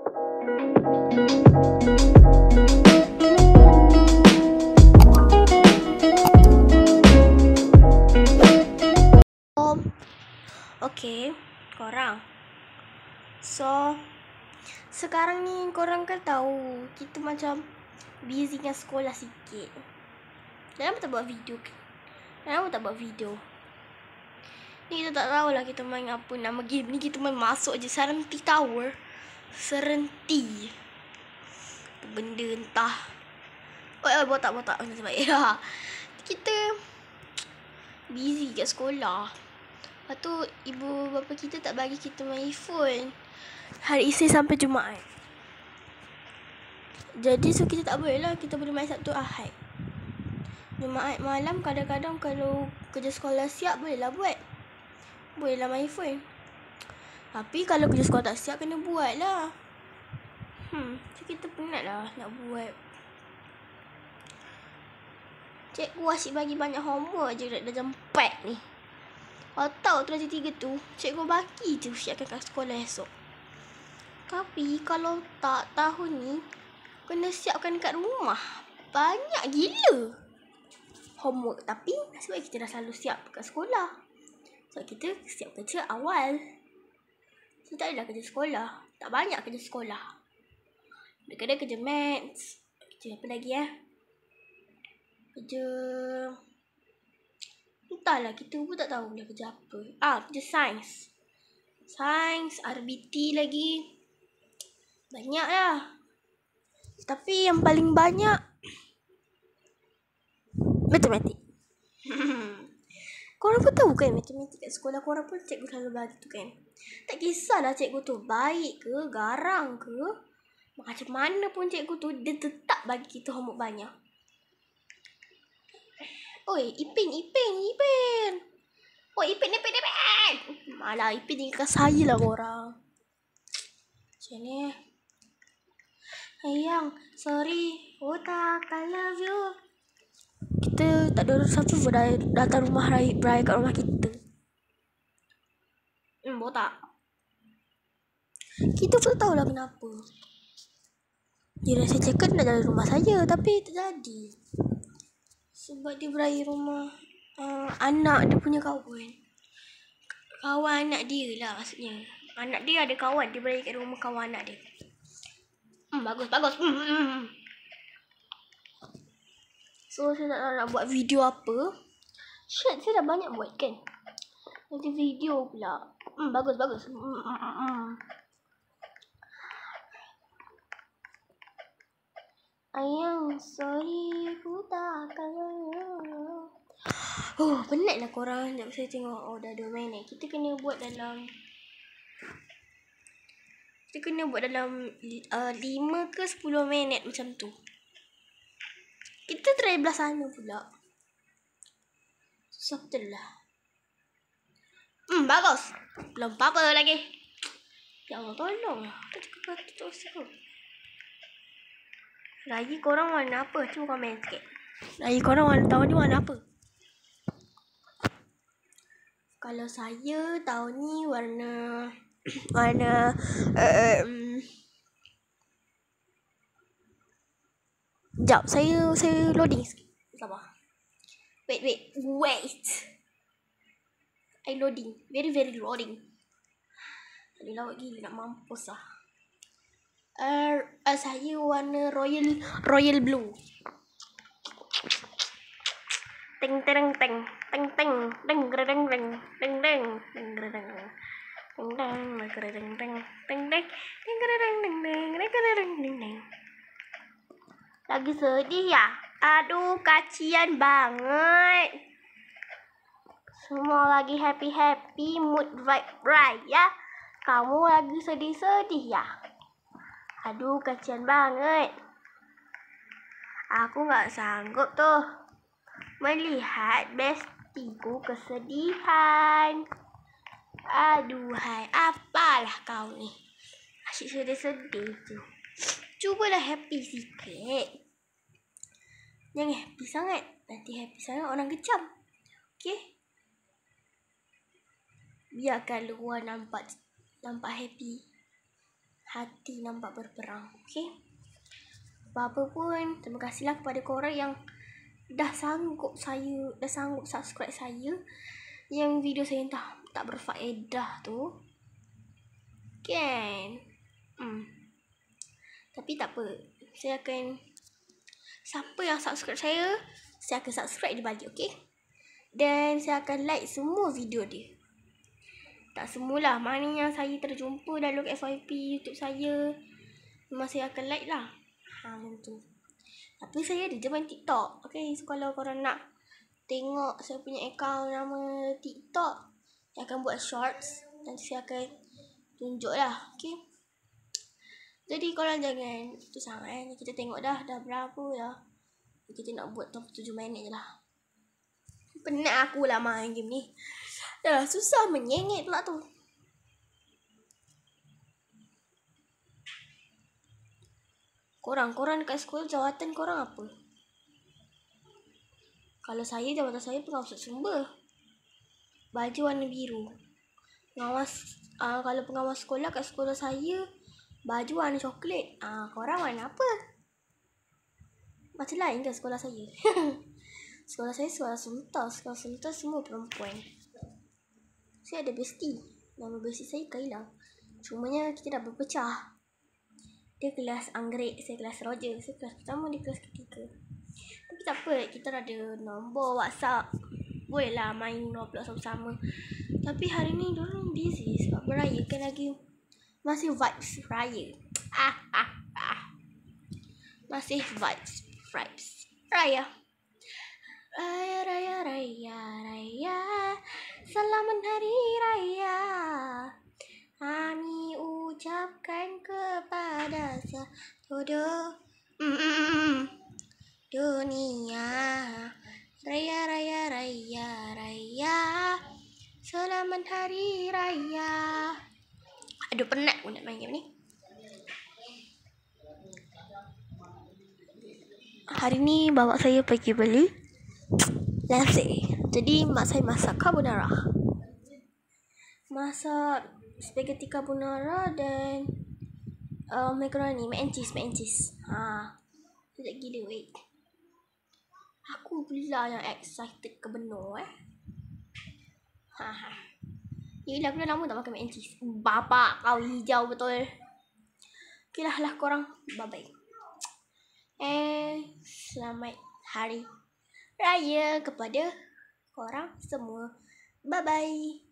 Okay, korang. So, sekarang ni korang kan tahu kita macam busy dengan sekolah sikit. Kenapa tak buat video? Ni kita tak tahulah kita main apa nama game ni. Kita main masuk je Serenity Tower. Serenity. Benda entah. Botak. Sebab ya. Kita busy kat sekolah. Lepas tu ibu bapa kita tak bagi kita main phone hari Isnin sampai Jumaat. Jadi so kita tak boleh lah. Kita boleh main Sabtu Ahad. Jumaat malam kadang-kadang kalau kerja sekolah siap bolehlah buat. Bolehlah main phone. Tapi kalau kerja sekolah tak siap kena buat lah. So kita penat lah nak buat. Cikgu asyik bagi banyak homework je dah jam 4 ni. Kalau tahu tu darjah 3 tu, cikgu bagi je siapkan kat sekolah esok. Tapi kalau tak tahun ni, kena siapkan kat rumah. Banyak gila homework. Tapi sebab kita dah selalu siap kat sekolah. Sebab kita siap kerja awal. So tak adalah kerja sekolah. Tak banyak kerja sekolah. Kadang-kadang kerja maths. Kerja apa lagi Kerja... entahlah, kita pun tak tahu lah kerja apa. Kerja sains. Sains, RBT lagi. Banyak lah. Tapi yang paling banyak matematik. Korang pun tahu kan matematik kat sekolah korang pun cikgu selalu bagi tu kan. Tak kisahlah cikgu tu baik ke, garang ke, macam mana pun cikgu tu, dia tetap bagi kita homework banyak. Oi, Ipin. Oi, Ipin. Malah Ipin tinggal saya lah korang. Macam ni. Ayang, sorry. Tak, I love you. Kita tak ada siapa pun datang rumah raya kat rumah kita. Botak. Kita pun tahulah kenapa. Dia rasa cakap nak jalan rumah saya, tapi tak jadi. Sebab dia beraya rumah anak dia punya kawan. Kawan anak dia lah maksudnya. Anak dia ada kawan, dia beraya kat rumah kawan anak dia. Bagus. So saya nak buat video apa. Shit, saya dah banyak buat kan. Nanti video pula. Bagus. Ayang, sorry, aku tak akan. Penat lah korang. Sekejap saya tengok. Dah 2 minit. Kita kena buat dalam 5 ke 10 minit macam tu. Kita try belah sana pula. Susah betul lah. Bagus. Belum apa-apa lagi. Ya Allah, tolong lah. Tak cakap terus aku. Lagi korang warna apa? Cuba komen sikit. Lagi korang tahun ni warna apa? Kalau saya tahun ni warna sekejap, saya loading sikit. Sabar. Wait. I loading. Very loading. Ada lawak gila nak mampus lah. Saya warna royal blue. Teng. Lagi sedih ya? Aduh, kasihan banget. Semua lagi happy, mood vibe ya. Kamu lagi sedih ya? Aduh, kasihan banget. Aku gak sanggup tuh melihat bestiku kesedihan. Aduhai, apalah kau ni. Asyik sedih tu. Cubalah happy sikit. Jangan happy sangat. Nanti happy sangat orang kecam. Okay? Biarkan luar nampak happy. hati nampak berperang. Okay. Apa-apa pun, terima kasihlah kepada korang yang dah sanggup subscribe saya yang video saya tak berfaedah tu. Kan? Tapi tak apa. Saya akan, siapa yang subscribe saya akan subscribe dia balik, okay? Dan saya akan like semua video dia. Tak semualah, mana yang saya terjumpa dalam FYP YouTube saya, memang saya akan like lah. Macam tu. Tapi saya ada je main TikTok. Okay, so kalau korang nak tengok saya punya account nama TikTok, saya akan buat shorts. Nanti saya akan tunjuk lah. Okay. Jadi korang jangan tu sangat. Kita tengok dah berapa dah. Kita nak buat 7 minit je lah. Penat aku lah main game ni. Dah susah menyengit pula tu. Korang dekat sekolah jawatan korang apa? Kalau saya, jawatan saya pengawas sumber. Baju warna biru. Kalau pengawas sekolah kat sekolah saya, baju warna coklat. Korang warna apa? Macam lain ke sekolah saya? Sekolah saya sekolah sultan. Sekolah sultan semua perempuan. Saya ada bestie. Nama bestie saya Kailang. Cumanya kita dah berpecah. Dia kelas anggrek, saya kelas Roger. Saya kelas pertama, dia kelas ketiga. Tapi tak apa, kita dah ada nombor WhatsApp. Boleh lah main nombor sama-sama. Tapi hari ni diorang busy sebab merayakan lagi. Masih vibes raya. Masih vibes raya. Raya. Selamat Hari Raya. Kami ucapkan kepada seluruh dunia. Raya. Selamat Hari Raya. Aduh, penat pun nak main game ni. Hari ni bapak saya pergi beli nasi. Jadi mak saya masak carbonara. Masak spaghetti carbonara dan macaroni, mac and cheese. Sekejap gila, wait. Aku pula yang excited ke benar Yelah, aku dah lama tak makan mac and cheese. Bapak kau hijau betul. Okay lah korang. Bye-bye. Selamat Hari Raya kepada korang semua. Bye-bye.